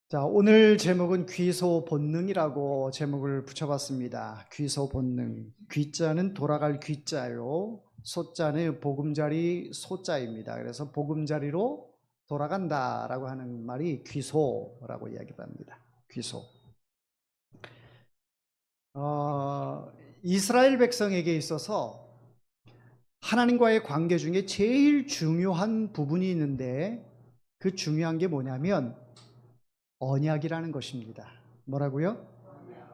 자, 오늘 제목은 귀소 본능이라고 제목을 붙여봤습니다. 귀소 본능. 귀자는 돌아갈 귀자요. 소자는 보금자리 소자입니다. 그래서 보금자리로 돌아간다라고 하는 말이 귀소라고 이야기를 합니다. 귀소. 이스라엘 백성에게 있어서 하나님과의 관계 중에 제일 중요한 부분이 있는데 그 중요한 게 뭐냐면 언약이라는 것입니다. 뭐라고요?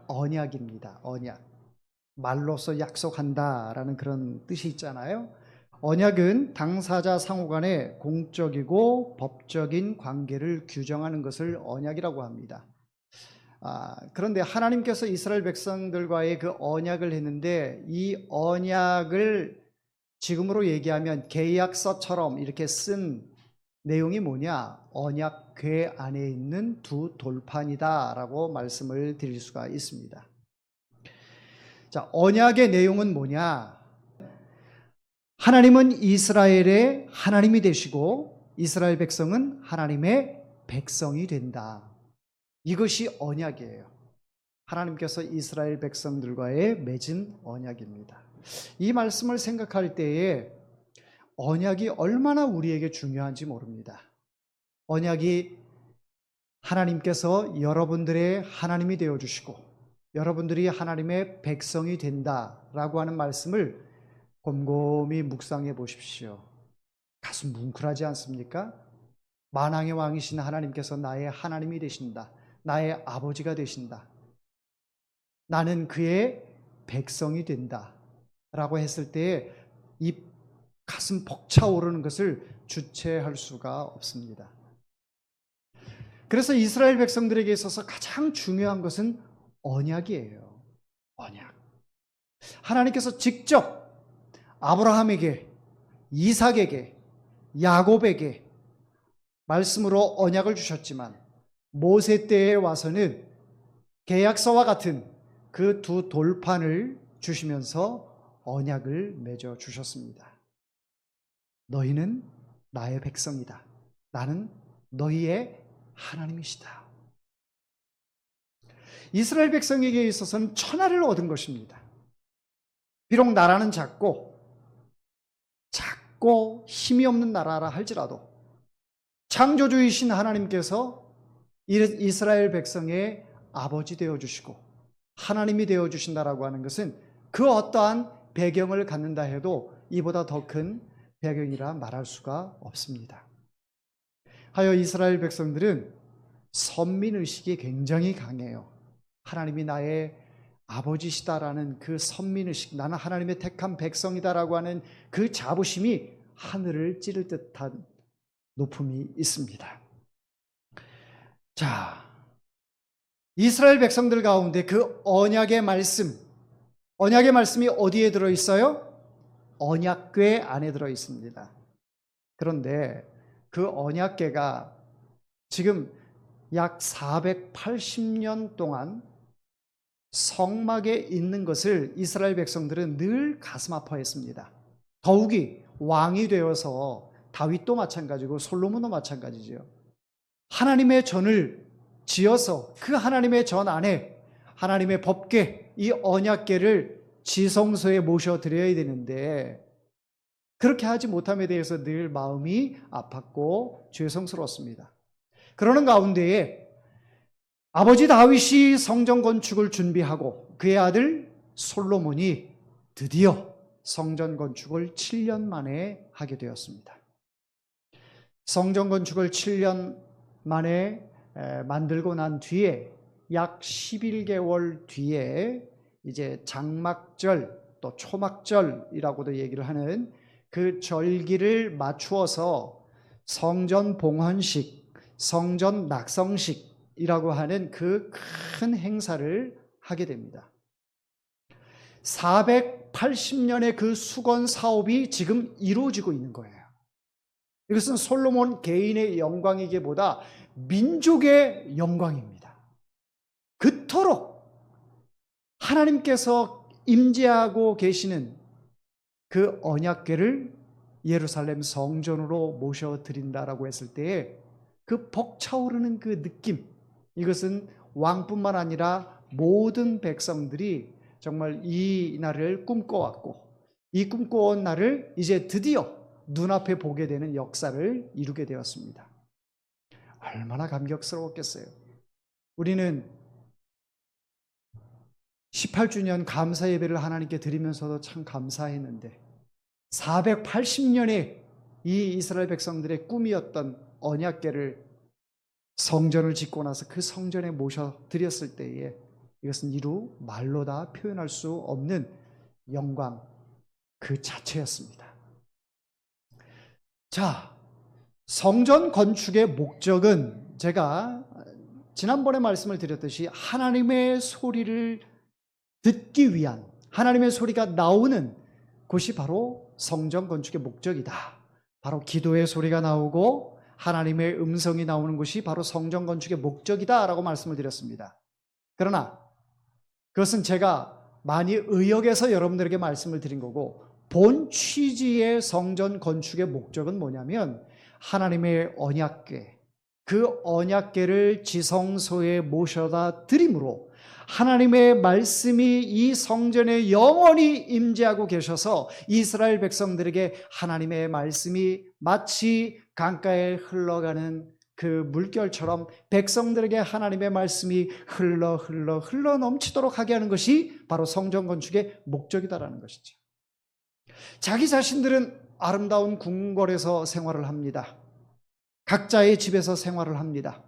언약입니다. 언약. 말로써 약속한다라는 그런 뜻이 있잖아요. 언약은 당사자 상호 간의 공적이고 법적인 관계를 규정하는 것을 언약이라고 합니다. 그런데 하나님께서 이스라엘 백성들과의 그 언약을 했는데 이 언약을 지금으로 얘기하면 계약서처럼 이렇게 쓴 내용이 뭐냐? 언약궤 안에 있는 두 돌판이다라고 말씀을 드릴 수가 있습니다. 자, 언약의 내용은 뭐냐? 하나님은 이스라엘의 하나님이 되시고 이스라엘 백성은 하나님의 백성이 된다. 이것이 언약이에요. 하나님께서 이스라엘 백성들과의 맺은 언약입니다. 이 말씀을 생각할 때에 언약이 얼마나 우리에게 중요한지 모릅니다. 언약이 하나님께서 여러분들의 하나님이 되어주시고 여러분들이 하나님의 백성이 된다라고 하는 말씀을 곰곰이 묵상해 보십시오. 가슴 뭉클하지 않습니까? 만왕의 왕이신 하나님께서 나의 하나님이 되신다. 나의 아버지가 되신다. 나는 그의 백성이 된다 라고 했을 때에 이 가슴 벅차오르는 것을 주체할 수가 없습니다. 그래서 이스라엘 백성들에게 있어서 가장 중요한 것은 언약이에요. 언약. 하나님께서 직접 아브라함에게, 이삭에게, 야곱에게 말씀으로 언약을 주셨지만 모세 때에 와서는 계약서와 같은 그 두 돌판을 주시면서 언약을 맺어 주셨습니다. 너희는 나의 백성이다. 나는 너희의 하나님이시다. 이스라엘 백성에게 있어서는 천하를 얻은 것입니다. 비록 나라는 작고 힘이 없는 나라라 할지라도 창조주이신 하나님께서 이스라엘 백성의 아버지 되어주시고 하나님이 되어주신다라고 하는 것은 그 어떠한 배경을 갖는다 해도 이보다 더 큰 배경이라 말할 수가 없습니다. 하여 이스라엘 백성들은 선민의식이 굉장히 강해요. 하나님이 나의 아버지시다라는 그 선민의식, 나는 하나님의 택한 백성이다라고 하는 그 자부심이 하늘을 찌를 듯한 높음이 있습니다. 자, 이스라엘 백성들 가운데 그 언약의 말씀이 어디에 들어있어요? 언약궤 안에 들어있습니다. 그런데 그 언약궤가 지금 약 480년 동안 성막에 있는 것을 이스라엘 백성들은 늘 가슴 아파했습니다. 더욱이 왕이 되어서 다윗도 마찬가지고 솔로몬도 마찬가지죠. 하나님의 전을 지어서 그 하나님의 전 안에 하나님의 법궤, 이 언약궤를 지성소에 모셔드려야 되는데 그렇게 하지 못함에 대해서 늘 마음이 아팠고 죄송스러웠습니다. 그러는 가운데에 아버지 다윗이 성전 건축을 준비하고 그의 아들 솔로몬이 드디어 성전 건축을 7년 만에 하게 되었습니다. 성전 건축을 7년 만에 만들고 난 뒤에 약 11개월 뒤에 이제 장막절 또 초막절이라고도 얘기를 하는 그 절기를 맞추어서 성전 봉헌식, 성전 낙성식이라고 하는 그 큰 행사를 하게 됩니다. 480년의 그 수건 사업이 지금 이루어지고 있는 거예요. 이것은 솔로몬 개인의 영광이기보다 민족의 영광입니다. 그토록 하나님께서 임재하고 계시는 그 언약궤를 예루살렘 성전으로 모셔드린다라고 했을 때에 그 벅차오르는 그 느낌, 이것은 왕뿐만 아니라 모든 백성들이 정말 이 날을 꿈꿔왔고, 이 꿈꿔온 날을 이제 드디어 눈앞에 보게 되는 역사를 이루게 되었습니다. 얼마나 감격스러웠겠어요. 우리는 18주년 감사 예배를 하나님께 드리면서도 참 감사했는데, 480년의 이 이스라엘 백성들의 꿈이었던 언약궤를 성전을 짓고 나서 그 성전에 모셔 드렸을 때에 이것은 이루 말로 다 표현할 수 없는 영광 그 자체였습니다. 자, 성전 건축의 목적은 제가 지난번에 말씀을 드렸듯이 하나님의 소리를 듣기 위한, 하나님의 소리가 나오는 곳이 바로 성전 건축의 목적이다. 바로 기도의 소리가 나오고 하나님의 음성이 나오는 곳이 바로 성전 건축의 목적이다라고 말씀을 드렸습니다. 그러나 그것은 제가 많이 의역해서 여러분들에게 말씀을 드린 거고, 본 취지의 성전 건축의 목적은 뭐냐면 하나님의 언약궤, 그 언약궤를 지성소에 모셔다 드림으로 하나님의 말씀이 이 성전에 영원히 임재하고 계셔서 이스라엘 백성들에게 하나님의 말씀이 마치 강가에 흘러가는 그 물결처럼 백성들에게 하나님의 말씀이 흘러 넘치도록 하게 하는 것이 바로 성전 건축의 목적이다라는 것이죠. 자기 자신들은 아름다운 궁궐에서 생활을 합니다. 각자의 집에서 생활을 합니다.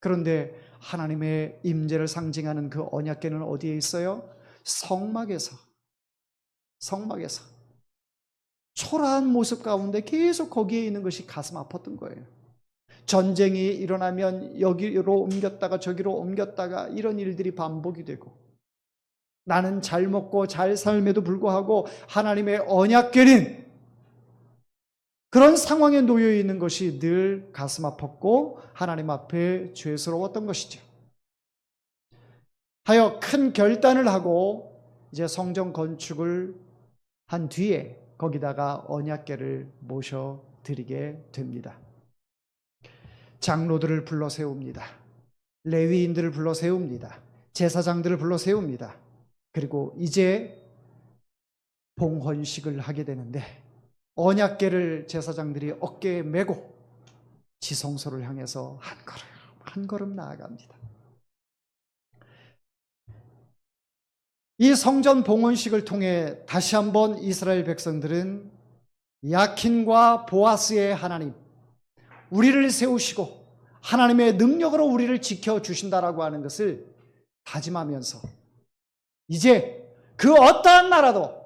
그런데 하나님의 임재를 상징하는 그 언약궤는 어디에 있어요? 성막에서 초라한 모습 가운데 계속 거기에 있는 것이 가슴 아팠던 거예요. 전쟁이 일어나면 여기로 옮겼다가 저기로 옮겼다가 이런 일들이 반복이 되고, 나는 잘 먹고 잘 삶에도 불구하고 하나님의 언약궤는 그런 상황에 놓여 있는 것이 늘 가슴 아팠고 하나님 앞에 죄스러웠던 것이죠. 하여 큰 결단을 하고 이제 성전 건축을 한 뒤에 거기다가 언약궤를 모셔 드리게 됩니다. 장로들을 불러 세웁니다. 레위인들을 불러 세웁니다. 제사장들을 불러 세웁니다. 그리고 이제 봉헌식을 하게 되는데, 언약궤를 제사장들이 어깨에 메고 지성소를 향해서 한 걸음 나아갑니다. 이 성전 봉헌식을 통해 다시 한번 이스라엘 백성들은 야킨과 보아스의 하나님, 우리를 세우시고 하나님의 능력으로 우리를 지켜주신다라고 하는 것을 다짐하면서 이제 그 어떠한 나라도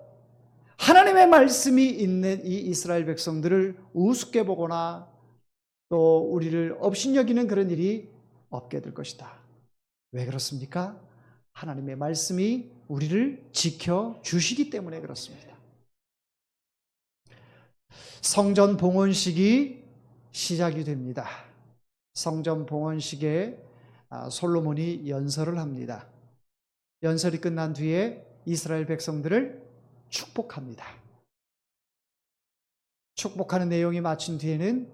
하나님의 말씀이 있는 이 이스라엘 백성들을 우습게 보거나 또 우리를 업신여기는 그런 일이 없게 될 것이다. 왜 그렇습니까? 하나님의 말씀이 우리를 지켜주시기 때문에 그렇습니다. 성전 봉헌식이 시작이 됩니다. 성전 봉헌식에 솔로몬이 연설을 합니다. 연설이 끝난 뒤에 이스라엘 백성들을 축복합니다. 축복하는 내용이 마친 뒤에는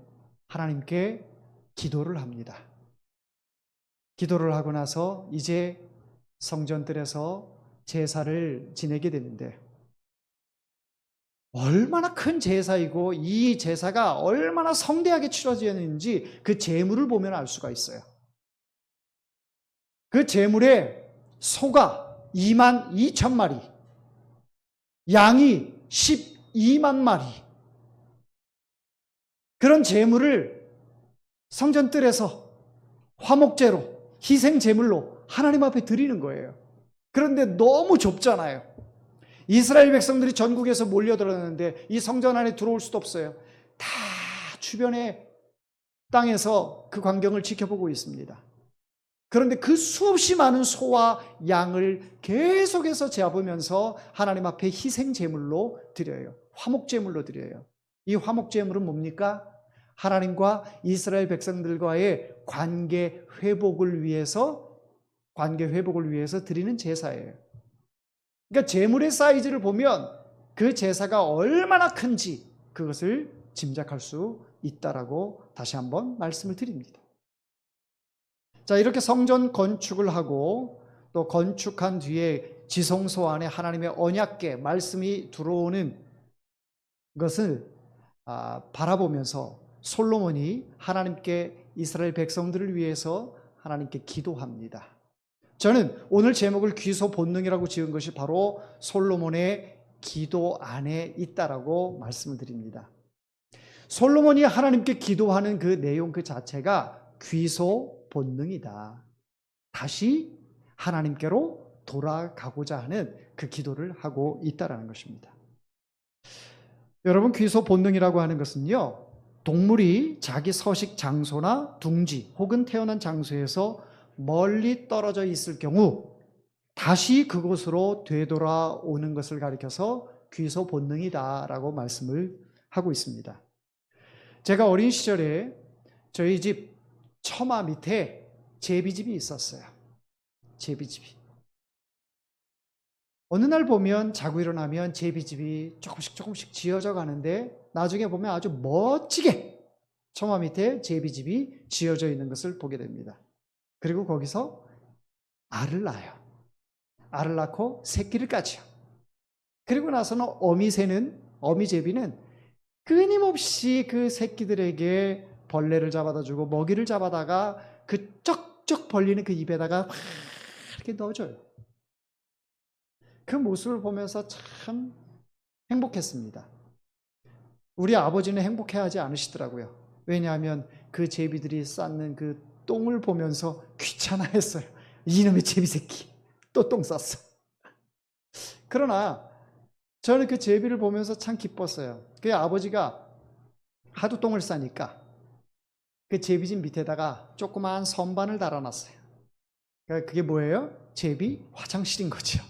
하나님께 기도를 합니다. 기도를 하고 나서 이제 성전뜰에서 제사를 지내게 되는데, 얼마나 큰 제사이고 이 제사가 얼마나 성대하게 치러지는지 그 제물을 보면 알 수가 있어요. 그 제물에 소가 22,000마리, 양이 12만 마리, 그런 제물을 성전뜰에서 화목제로, 희생제물로 하나님 앞에 드리는 거예요. 그런데 너무 좁잖아요. 이스라엘 백성들이 전국에서 몰려들었는데 이 성전 안에 들어올 수도 없어요. 다 주변의 땅에서 그 광경을 지켜보고 있습니다. 그런데 그 수없이 많은 소와 양을 계속해서 잡으면서 하나님 앞에 희생제물로 드려요. 화목제물로 드려요. 이 화목제물은 뭡니까? 하나님과 이스라엘 백성들과의 관계 회복을 위해서 드리는 제사예요. 그러니까 제물의 사이즈를 보면 그 제사가 얼마나 큰지 그것을 짐작할 수 있다라고 다시 한번 말씀을 드립니다. 자, 이렇게 성전 건축을 하고 또 건축한 뒤에 지성소 안에 하나님의 언약궤 말씀이 들어오는 것을 바라보면서 솔로몬이 하나님께 이스라엘 백성들을 위해서 하나님께 기도합니다. 저는 오늘 제목을 귀소 본능이라고 지은 것이 바로 솔로몬의 기도 안에 있다라고 말씀을 드립니다. 솔로몬이 하나님께 기도하는 그 내용 그 자체가 귀소 본능이다. 다시 하나님께로 돌아가고자 하는 그 기도를 하고 있다라는 것입니다. 여러분, 귀소 본능이라고 하는 것은요, 동물이 자기 서식 장소나 둥지 혹은 태어난 장소에서 멀리 떨어져 있을 경우 다시 그곳으로 되돌아오는 것을 가리켜서 귀소 본능이다라고 말씀을 하고 있습니다. 제가 어린 시절에 저희 집 처마 밑에 제비집이 있었어요. 제비집이. 어느 날 보면 자고 일어나면 제비집이 조금씩 지어져 가는데 나중에 보면 아주 멋지게 처마 밑에 제비집이 지어져 있는 것을 보게 됩니다. 그리고 거기서 알을 낳아요. 알을 낳고 새끼를 까죠. 그리고 나서는 어미제비는 끊임없이 그 새끼들에게 벌레를 잡아다 주고 먹이를 잡아다가 그 쩍쩍 벌리는 그 입에다가 이렇게 넣어줘요. 그 모습을 보면서 참 행복했습니다. 우리 아버지는 행복해하지 않으시더라고요. 왜냐하면 그 제비들이 쌓는 그 똥을 보면서 귀찮아했어요. 이놈의 제비 새끼 또 똥 쌌어. 그러나 저는 그 제비를 보면서 참 기뻤어요. 그 아버지가 하도 똥을 싸니까 그 제비집 밑에다가 조그마한 선반을 달아놨어요. 그게 뭐예요? 제비 화장실인 거죠.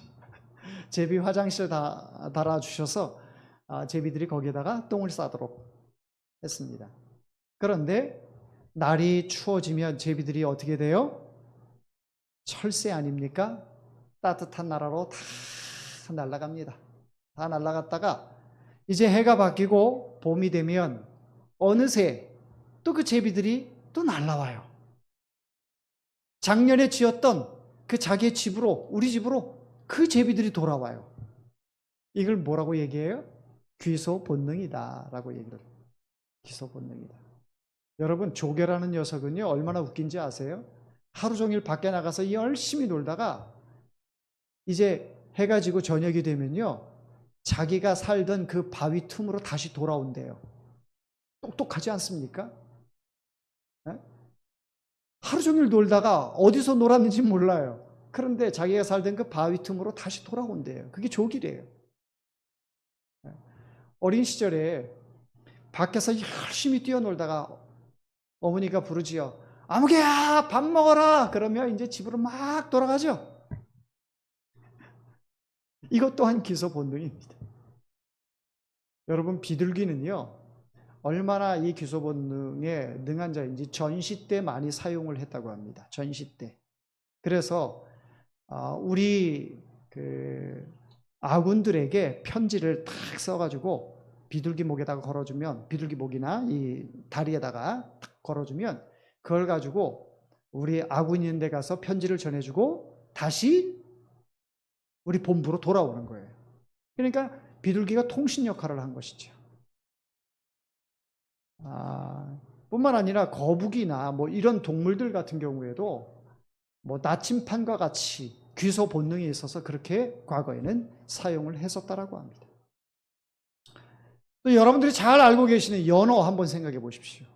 제비 화장실 달아주셔서 제비들이 거기에다가 똥을 싸도록 했습니다. 그런데 날이 추워지면 제비들이 어떻게 돼요? 철새 아닙니까? 따뜻한 나라로 다 날아갑니다. 다 날아갔다가 이제 해가 바뀌고 봄이 되면 어느새 또 그 제비들이 또 날아와요. 작년에 지었던 그 자기의 집으로, 우리 집으로 그 제비들이 돌아와요. 이걸 뭐라고 얘기해요? 귀소 본능이다라고 얘기를 해요. 귀소 본능이다. 여러분, 조개라는 녀석은요 얼마나 웃긴지 아세요? 하루 종일 밖에 나가서 열심히 놀다가 이제 해가 지고 저녁이 되면요 자기가 살던 그 바위 틈으로 다시 돌아온대요. 똑똑하지 않습니까? 네? 하루 종일 놀다가 어디서 놀았는지 몰라요. 그런데 자기가 살던 그 바위 틈으로 다시 돌아온대요. 그게 조기래요. 어린 시절에 밖에서 열심히 뛰어놀다가 어머니가 부르지요. 아무개야 밥 먹어라. 그러면 이제 집으로 막 돌아가죠. 이것 또한 기소 본능입니다. 여러분, 비둘기는요 얼마나 이 기소 본능에 능한 자인지 전시 때 많이 사용을 했다고 합니다. 전시 때. 그래서 우리 그 아군들에게 편지를 탁 써가지고 비둘기 목에다가 걸어주면, 비둘기 목이나 이 다리에다가 탁 걸어주면 그걸 가지고 우리 아군 있는 데 가서 편지를 전해주고 다시 우리 본부로 돌아오는 거예요. 그러니까 비둘기가 통신 역할을 한 것이죠. 뿐만 아니라 거북이나 뭐 이런 동물들 같은 경우에도 뭐 나침판과 같이 귀소 본능이 있어서 그렇게 과거에는 사용을 했었다라고 합니다. 또 여러분들이 잘 알고 계시는 연어 한번 생각해 보십시오.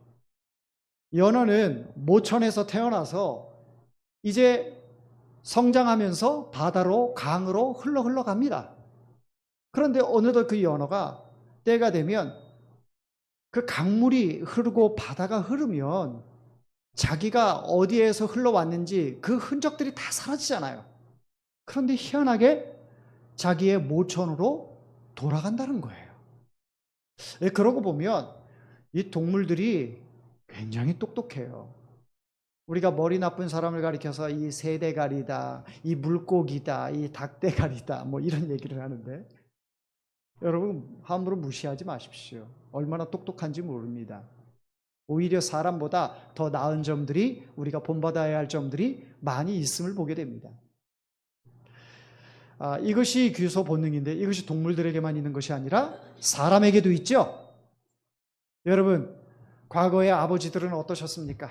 연어는 모천에서 태어나서 이제 성장하면서 바다로 강으로 흘러갑니다. 그런데 어느덧 그 연어가 때가 되면 그 강물이 흐르고 바다가 흐르면 자기가 어디에서 흘러왔는지 그 흔적들이 다 사라지잖아요. 그런데 희한하게 자기의 모천으로 돌아간다는 거예요. 그러고 보면 이 동물들이 굉장히 똑똑해요. 우리가 머리 나쁜 사람을 가리켜서 이 새대가리다, 이 물고기다, 이 닭대가리다 뭐 이런 얘기를 하는데 여러분 함부로 무시하지 마십시오. 얼마나 똑똑한지 모릅니다. 오히려 사람보다 더 나은 점들이, 우리가 본받아야 할 점들이 많이 있음을 보게 됩니다. 이것이 귀소 본능인데 이것이 동물들에게만 있는 것이 아니라 사람에게도 있죠. 여러분, 과거의 아버지들은 어떠셨습니까?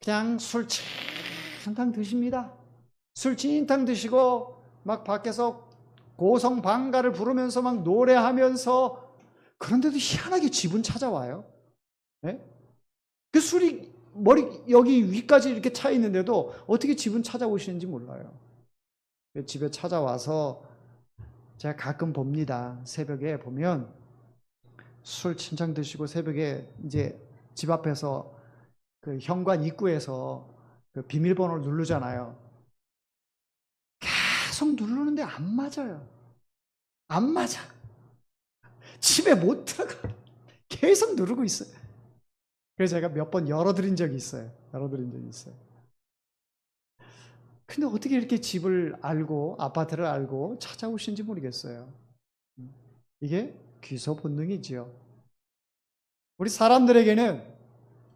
그냥 술 진탕 드십니다. 술 진탕 드시고 막 밖에서 고성방가를 부르면서 막 노래하면서, 그런데도 희한하게 집은 찾아와요. 네? 그 술이 머리 여기 위까지 이렇게 차 있는데도 어떻게 집은 찾아오시는지 몰라요. 집에 찾아와서 제가 가끔 봅니다. 새벽에 보면 술 진창 드시고 새벽에 이제 집 앞에서 그 현관 입구에서 그 비밀번호를 누르잖아요. 계속 누르는데 안 맞아요. 안 맞아. 집에 못 들어가. 계속 누르고 있어요. 그래서 제가 몇 번 열어드린 적이 있어요. 근데 어떻게 이렇게 집을 알고, 아파트를 알고 찾아오신지 모르겠어요. 이게 귀소 본능이지요. 우리 사람들에게는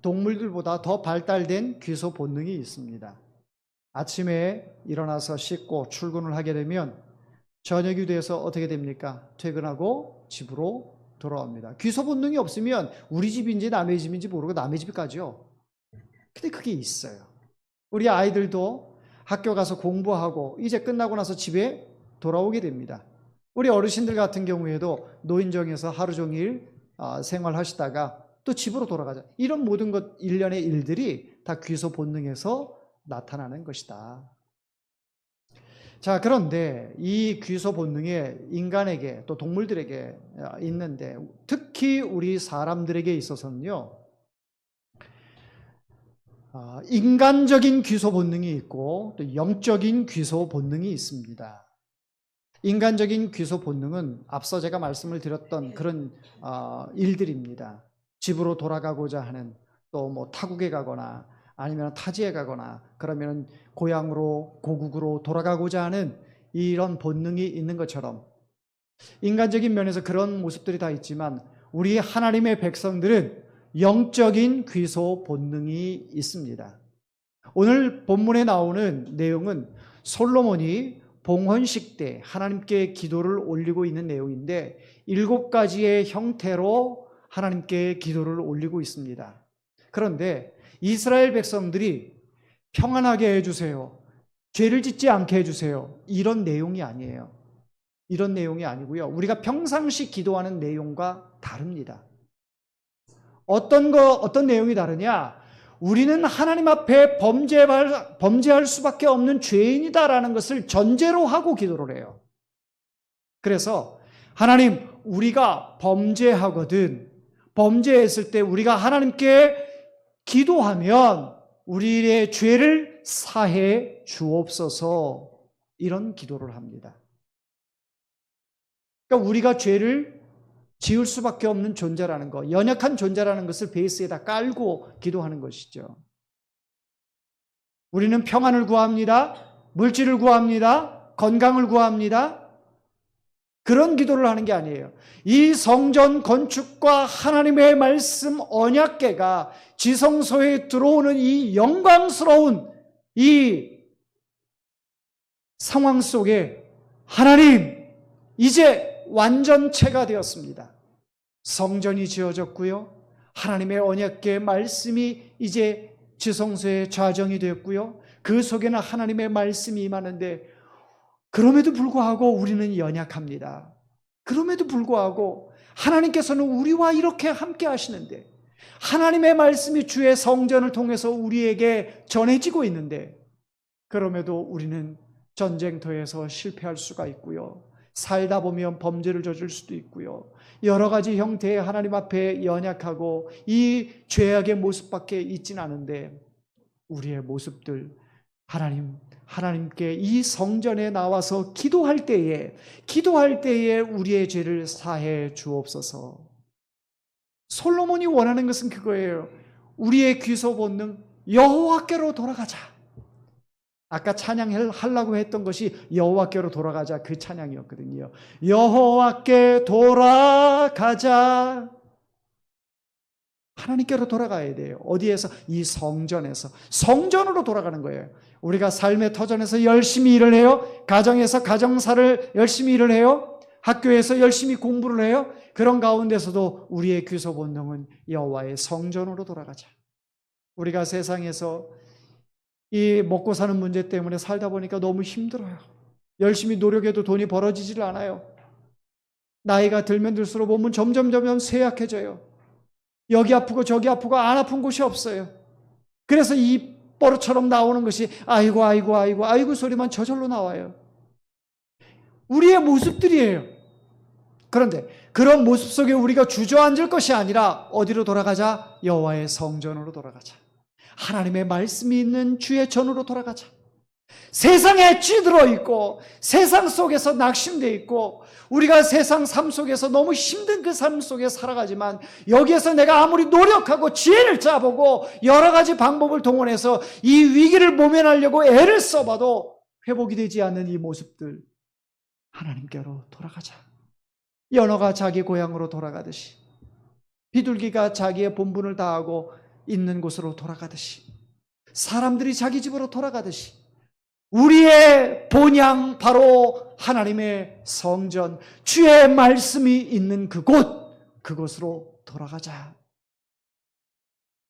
동물들보다 더 발달된 귀소 본능이 있습니다. 아침에 일어나서 씻고 출근을 하게 되면 저녁이 돼서 어떻게 됩니까? 퇴근하고 집으로 돌아옵니다. 귀소 본능이 없으면 우리 집인지 남의 집인지 모르고 남의 집에 가죠. 근데 그게 있어요. 우리 아이들도 학교 가서 공부하고 이제 끝나고 나서 집에 돌아오게 됩니다. 우리 어르신들 같은 경우에도 노인정에서 하루 종일 생활하시다가 또 집으로 돌아가자. 이런 모든 것, 일련의 일들이 다 귀소 본능에서 나타나는 것이다. 자, 그런데 이 귀소 본능에 인간에게 또 동물들에게 있는데, 특히 우리 사람들에게 있어서는요, 인간적인 귀소 본능이 있고 또 영적인 귀소 본능이 있습니다. 인간적인 귀소 본능은 앞서 제가 말씀을 드렸던 그런 일들입니다. 집으로 돌아가고자 하는, 또 뭐 타국에 가거나 아니면 타지에 가거나, 그러면 고향으로, 고국으로 돌아가고자 하는 이런 본능이 있는 것처럼 인간적인 면에서 그런 모습들이 다 있지만, 우리 하나님의 백성들은 영적인 귀소 본능이 있습니다. 오늘 본문에 나오는 내용은 솔로몬이 봉헌식 때 하나님께 기도를 올리고 있는 내용인데, 7가지의 형태로 하나님께 기도를 올리고 있습니다. 그런데 이스라엘 백성들이 평안하게 해주세요, 죄를 짓지 않게 해주세요, 이런 내용이 아니에요. 이런 내용이 아니고요, 우리가 평상시 기도하는 내용과 다릅니다. 어떤 내용이 다르냐? 우리는 하나님 앞에 범죄할 수밖에 없는 죄인이다라는 것을 전제로 하고 기도를 해요. 그래서 하나님, 우리가 범죄하거든, 범죄했을 때 우리가 하나님께 기도하면 우리의 죄를 사해 주옵소서, 이런 기도를 합니다. 그러니까 우리가 죄를 지을 수밖에 없는 존재라는 것, 연약한 존재라는 것을 베이스에다 깔고 기도하는 것이죠. 우리는 평안을 구합니다. 물질을 구합니다. 건강을 구합니다. 그런 기도를 하는 게 아니에요. 이 성전 건축과 하나님의 말씀 언약궤가 지성소에 들어오는 이 영광스러운 이 상황 속에, 하나님, 이제 완전체가 되었습니다. 성전이 지어졌고요, 하나님의 언약궤 말씀이 이제 지성소에 좌정이 되었고요, 그 속에는 하나님의 말씀이 임하는데, 그럼에도 불구하고 우리는 연약합니다. 그럼에도 불구하고 하나님께서는 우리와 이렇게 함께 하시는데, 하나님의 말씀이 주의 성전을 통해서 우리에게 전해지고 있는데, 그럼에도 우리는 전쟁터에서 실패할 수가 있고요, 살다 보면 범죄를 저질 수도 있고요, 여러 가지 형태의 하나님 앞에 연약하고 이 죄악의 모습밖에 있진 않은데, 우리의 모습들, 하나님께 이 성전에 나와서 기도할 때에 우리의 죄를 사해 주옵소서. 솔로몬이 원하는 것은 그거예요. 우리의 귀소 본능, 여호와께로 돌아가자. 아까 찬양하려고 했던 것이 여호와께로 돌아가자, 그 찬양이었거든요. 여호와께 돌아가자. 하나님께로 돌아가야 돼요. 어디에서? 이 성전에서. 성전으로 돌아가는 거예요. 우리가 삶의 터전에서 열심히 일을 해요. 가정에서 가정사를 열심히 일을 해요. 학교에서 열심히 공부를 해요. 그런 가운데서도 우리의 귀소 본능은 여호와의 성전으로 돌아가자. 우리가 세상에서 이 먹고 사는 문제 때문에 살다 보니까 너무 힘들어요. 열심히 노력해도 돈이 벌어지질 않아요. 나이가 들면 들수록 몸은 점점 쇠약해져요. 여기 아프고 저기 아프고 안 아픈 곳이 없어요. 그래서 이 버릇처럼 나오는 것이 아이고 소리만 저절로 나와요. 우리의 모습들이에요. 그런데 그런 모습 속에 우리가 주저앉을 것이 아니라 어디로 돌아가자? 여호와의 성전으로 돌아가자. 하나님의 말씀이 있는 주의 전으로 돌아가자. 세상에 찌들어 있고 세상 속에서 낙심되어 있고 우리가 세상 삶 속에서 너무 힘든 그 삶 속에 살아가지만 여기에서 내가 아무리 노력하고 지혜를 짜보고 여러 가지 방법을 동원해서 이 위기를 모면하려고 애를 써봐도 회복이 되지 않는 이 모습들, 하나님께로 돌아가자. 연어가 자기 고향으로 돌아가듯이, 비둘기가 자기의 본분을 다하고 있는 곳으로 돌아가듯이, 사람들이 자기 집으로 돌아가듯이 우리의 본향 바로 하나님의 성전, 주의 말씀이 있는 그곳으로 돌아가자.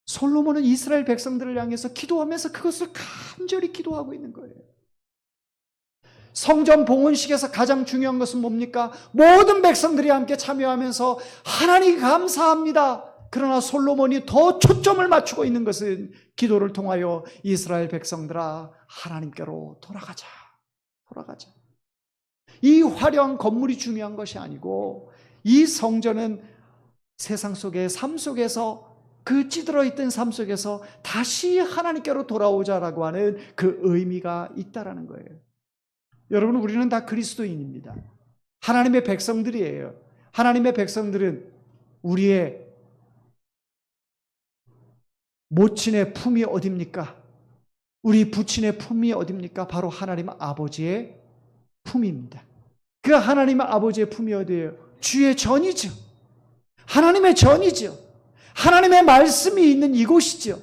솔로몬은 이스라엘 백성들을 향해서 기도하면서 그것을 간절히 기도하고 있는 거예요. 성전 봉헌식에서 가장 중요한 것은 뭡니까? 모든 백성들이 함께 참여하면서 하나님 감사합니다. 그러나 솔로몬이 더 초점을 맞추고 있는 것은 기도를 통하여 이스라엘 백성들아 하나님께로 돌아가자. 이 화려한 건물이 중요한 것이 아니고 이 성전은 세상 속의 삶 속에서 그 찌들어 있던 삶 속에서 다시 하나님께로 돌아오자라고 하는 그 의미가 있다라는 거예요. 여러분, 우리는 다 그리스도인입니다. 하나님의 백성들이에요. 하나님의 백성들은 우리의 모친의 품이 어딥니까? 우리 부친의 품이 어딥니까? 바로 하나님 아버지의 품입니다. 그 하나님 아버지의 품이 어디예요? 주의 전이죠. 하나님의 전이죠. 하나님의 말씀이 있는 이곳이죠.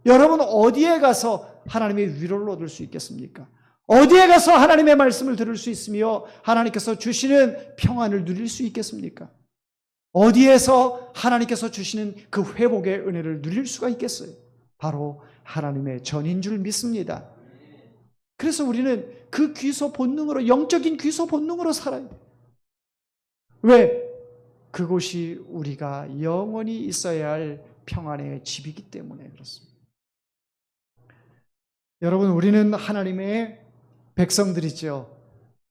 여러분, 어디에 가서 하나님의 위로를 얻을 수 있겠습니까? 어디에 가서 하나님의 말씀을 들을 수 있으며 하나님께서 주시는 평안을 누릴 수 있겠습니까? 어디에서 하나님께서 주시는 그 회복의 은혜를 누릴 수가 있겠어요? 바로 하나님의 전인 줄 믿습니다. 그래서 우리는 그 귀소 본능으로, 영적인 귀소 본능으로 살아요. 왜? 그곳이 우리가 영원히 있어야 할 평안의 집이기 때문에 그렇습니다. 여러분, 우리는 하나님의 백성들이죠.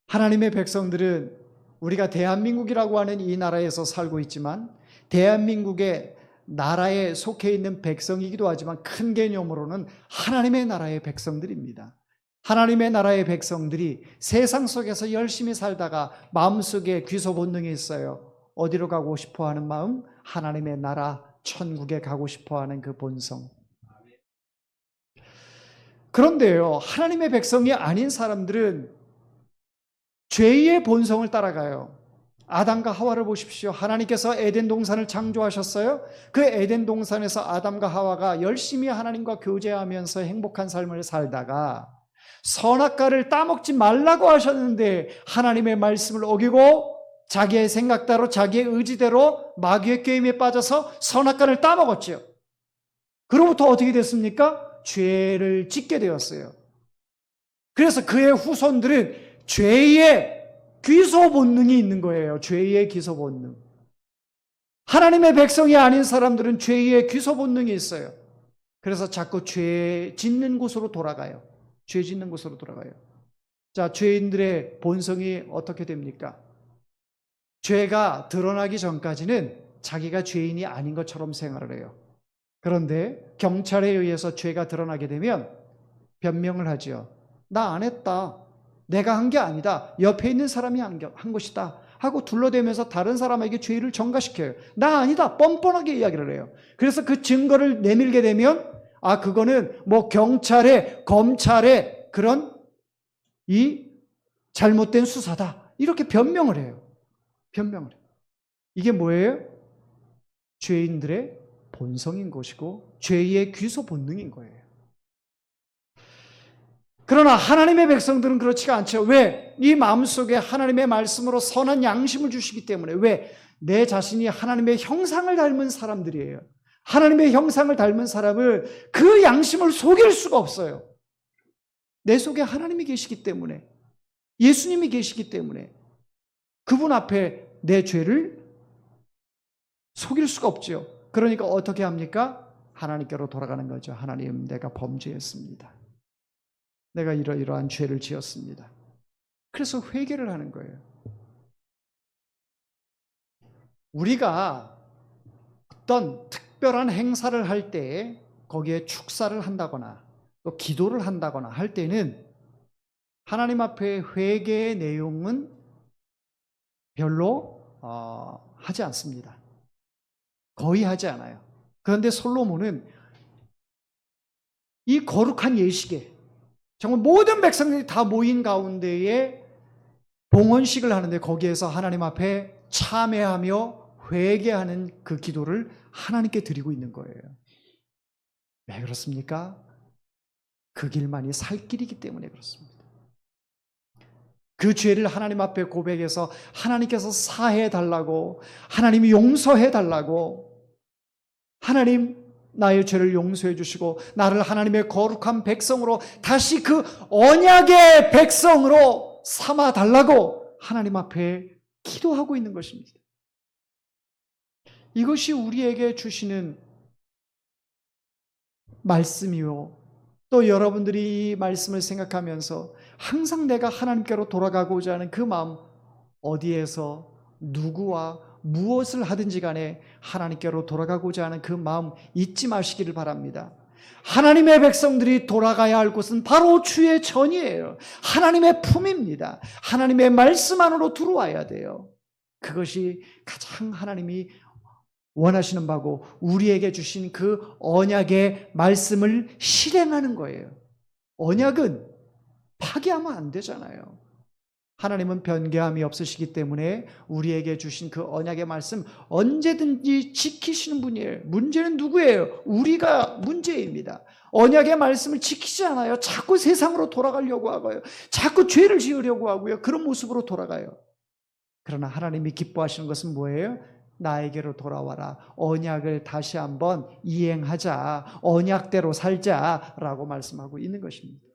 하나님의 백성들은 우리가 대한민국이라고 하는 이 나라에서 살고 있지만 대한민국의 나라에 속해 있는 백성이기도 하지만 큰 개념으로는 하나님의 나라의 백성들입니다. 하나님의 나라의 백성들이 세상 속에서 열심히 살다가 마음속에 귀소 본능이 있어요. 어디로 가고 싶어 하는 마음? 하나님의 나라, 천국에 가고 싶어 하는 그 본성. 그런데요, 하나님의 백성이 아닌 사람들은 죄의 본성을 따라가요. 아담과 하와를 보십시오. 하나님께서 에덴 동산을 창조하셨어요. 그 에덴 동산에서 아담과 하와가 열심히 하나님과 교제하면서 행복한 삶을 살다가 선악과를 따먹지 말라고 하셨는데 하나님의 말씀을 어기고 자기의 생각대로 자기의 의지대로 마귀의 게임에 빠져서 선악과를 따먹었죠. 그로부터 어떻게 됐습니까? 죄를 짓게 되었어요. 그래서 그의 후손들은 죄의 귀소 본능이 있는 거예요. 죄의 귀소 본능. 하나님의 백성이 아닌 사람들은 죄의 귀소 본능이 있어요. 그래서 자꾸 죄 짓는 곳으로 돌아가요. 죄 짓는 곳으로 돌아가요. 자, 죄인들의 본성이 어떻게 됩니까? 죄가 드러나기 전까지는 자기가 죄인이 아닌 것처럼 생활을 해요. 그런데 경찰에 의해서 죄가 드러나게 되면 변명을 하죠. 나 안 했다. 내가 한 게 아니다. 옆에 있는 사람이 한 것이다. 하고 둘러대면서 다른 사람에게 죄를 전가시켜요. 나 아니다. 뻔뻔하게 이야기를 해요. 그래서 그 증거를 내밀게 되면 그거는 뭐 경찰의, 검찰의 그런 이 잘못된 수사다. 이렇게 변명을 해요. 변명을 해요. 이게 뭐예요? 죄인들의 본성인 것이고 죄의 귀소 본능인 거예요. 그러나 하나님의 백성들은 그렇지가 않죠. 왜? 이 마음속에 하나님의 말씀으로 선한 양심을 주시기 때문에. 왜? 내 자신이 하나님의 형상을 닮은 사람들이에요. 하나님의 형상을 닮은 사람을 그 양심을 속일 수가 없어요. 내 속에 하나님이 계시기 때문에, 예수님이 계시기 때문에 그분 앞에 내 죄를 속일 수가 없죠. 그러니까 어떻게 합니까? 하나님께로 돌아가는 거죠. 하나님, 내가 범죄했습니다. 내가 이러이러한 죄를 지었습니다. 그래서 회개를 하는 거예요. 우리가 어떤 특별한 행사를 할 때 거기에 축사를 한다거나 또 기도를 한다거나 할 때는 하나님 앞에 회개의 내용은 별로 하지 않습니다. 거의 하지 않아요. 그런데 솔로몬은 이 거룩한 예식에 정말 모든 백성들이 다 모인 가운데에 봉헌식을 하는데 거기에서 하나님 앞에 참회하며 회개하는 그 기도를 하나님께 드리고 있는 거예요. 왜 그렇습니까? 그 길만이 살 길이기 때문에 그렇습니다. 그 죄를 하나님 앞에 고백해서 하나님께서 사해 달라고, 하나님이 용서해 달라고, 하나님 나의 죄를 용서해 주시고 나를 하나님의 거룩한 백성으로 다시 그 언약의 백성으로 삼아 달라고 하나님 앞에 기도하고 있는 것입니다. 이것이 우리에게 주시는 말씀이요. 또 여러분들이 이 말씀을 생각하면서 항상 내가 하나님께로 돌아가고자 하는 그 마음, 어디에서 누구와 무엇을 하든지 간에 하나님께로 돌아가고자 하는 그 마음 잊지 마시기를 바랍니다. 하나님의 백성들이 돌아가야 할 곳은 바로 주의 전이에요. 하나님의 품입니다. 하나님의 말씀 안으로 들어와야 돼요. 그것이 가장 하나님이 원하시는 바고 우리에게 주신 그 언약의 말씀을 실행하는 거예요. 언약은 파기하면 안 되잖아요. 하나님은 변개함이 없으시기 때문에 우리에게 주신 그 언약의 말씀 언제든지 지키시는 분이에요. 문제는 누구예요? 우리가 문제입니다. 언약의 말씀을 지키지 않아요. 자꾸 세상으로 돌아가려고 하고요. 자꾸 죄를 지으려고 하고요. 그런 모습으로 돌아가요. 그러나 하나님이 기뻐하시는 것은 뭐예요? 나에게로 돌아와라. 언약을 다시 한번 이행하자. 언약대로 살자라고 말씀하고 있는 것입니다.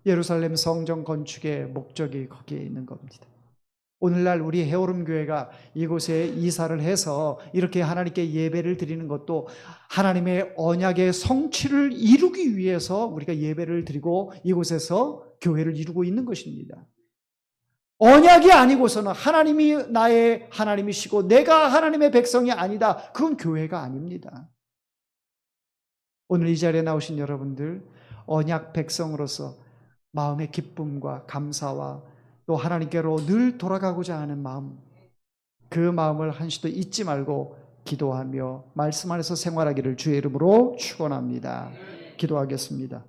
예루살렘 성전 건축의 목적이 거기에 있는 겁니다. 오늘날 우리 해오름교회가 이곳에 이사를 해서 이렇게 하나님께 예배를 드리는 것도 하나님의 언약의 성취를 이루기 위해서 우리가 예배를 드리고 이곳에서 교회를 이루고 있는 것입니다. 언약이 아니고서는 하나님이 나의 하나님이시고 내가 하나님의 백성이 아니다. 그건 교회가 아닙니다. 오늘 이 자리에 나오신 여러분들, 언약 백성으로서 마음의 기쁨과 감사와 또 하나님께로 늘 돌아가고자 하는 마음, 그 마음을 한시도 잊지 말고 기도하며 말씀 안에서 생활하기를 주의 이름으로 축원합니다. 기도하겠습니다.